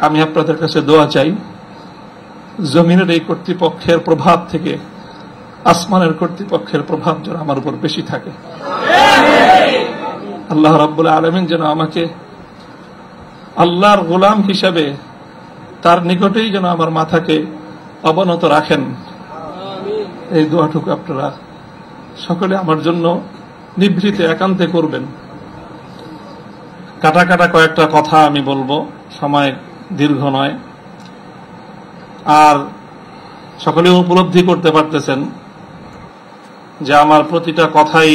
আমি আপনাদের কাছে দোয়া চাই, জমিনের এই কর্তৃপক্ষের প্রভাব থেকে আসমানের কর্তৃপক্ষের প্রভাব যেন আমার উপর বেশি থাকে। আল্লাহ রাব্বুল আলামিন যেন আমাকে আল্লাহর গোলাম হিসাবে তার নিকটেই যেন আমার মাথাকে অবনত রাখেন। এই দোয়াটুকু আপনারা সকলে আমার জন্য নিভৃতে একান্তে করবেন। কাটা কাটা কয়েকটা কথা আমি বলবো, সময় দীর্ঘ নয়। আর সকলে উপলব্ধি করতে পারতেছেন যে আমার প্রতিটা কথাই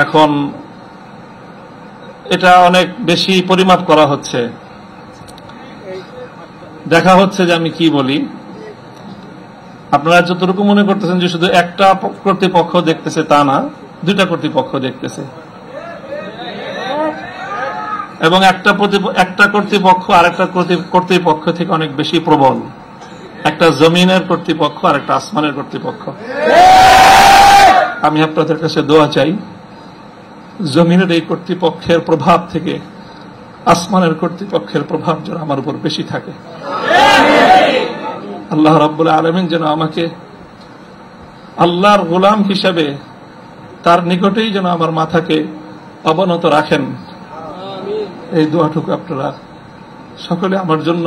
এখন এটা অনেক বেশি পরিমাপ করা হচ্ছে, দেখা হচ্ছে যে আমি কি বলি। আপনারা যতটুকু মনে করতেছেন যে শুধু একটা কর্তৃপক্ষ দেখতেছে, তা না, দুইটা কর্তৃপক্ষ দেখতেছে, এবং একটা কর্তৃপক্ষ আর একটা কর্তৃপক্ষ থেকে অনেক বেশি প্রবল। একটা জমিনের কর্তৃপক্ষ আর একটা আসমানের কর্তৃপক্ষ। আমি আপনাদের কাছে দোয়া চাই, জমিনের এই কর্তৃপক্ষের প্রভাব থেকে আসমানের কর্তৃপক্ষের প্রভাব যেন আমার উপর বেশি থাকে। আল্লাহ রাব্বুল আলামিন যেন আমাকে আল্লাহর গোলাম হিসাবে তার নিকটেই যেন আমার মাথাকে অবনত রাখেন। এই দোয়াটুকু আপনারা সকলে আমার জন্য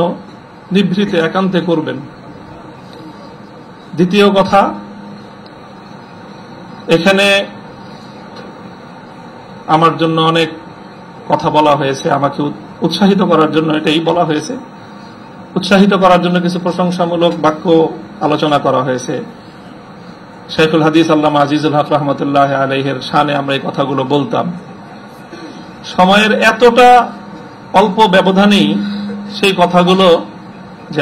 নিভৃতে একান্তে করবেন। দ্বিতীয় কথা, এখানে আমার জন্য অনেক কথা বলা হয়েছে, আমাকে উৎসাহিত করার জন্য এটাই বলা হয়েছে। উৎসাহিত করার জন্য কিছু প্রশংসামূলক বাক্য আলোচনা করা হয়েছে। শাইখুল হাদিস আল্লামা আজিজুল হক রহমতুল্লাহ আলাইহির শানে আমরা এই কথাগুলো বলতাম। সময়ের এতটা অল্প ব্যবধানেই সেই কথাগুলো যে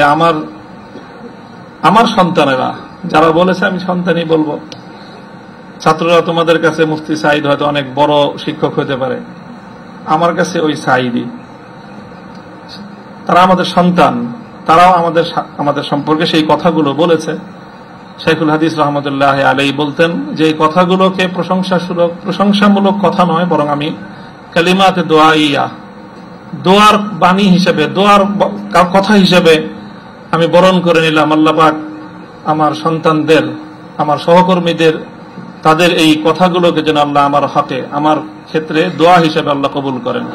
আমার সন্তানেরা যারা বলেছে, আমি সন্তানই বলবো, ছাত্ররা তোমাদের কাছে মুফতি সাঈদ হয়তো অনেক বড় শিক্ষক হতে পারে, আমার কাছে ওই সাঈদই। তারা আমাদের সন্তান, তারাও আমাদের সম্পর্কে সেই কথাগুলো বলেছে। শাইখুল হাদিস রহমতুল্লাহ আলাইহি বলতেন যে এই কথাগুলোকে প্রশংসামূলক কথা নয়, বরং আমি কালিমাতে দোয়াইয়া, দোয়ার বাণী হিসেবে, দোয়ার কথা হিসেবে আমি বরণ করে নিলাম। আল্লাহ পাক আমার সন্তানদের, আমার সহকর্মীদের, তাদের এই কথাগুলোকে যেন আল্লাহ আমার হকে, আমার ক্ষেত্রে দোয়া হিসেবে আল্লাহ কবুল করেন।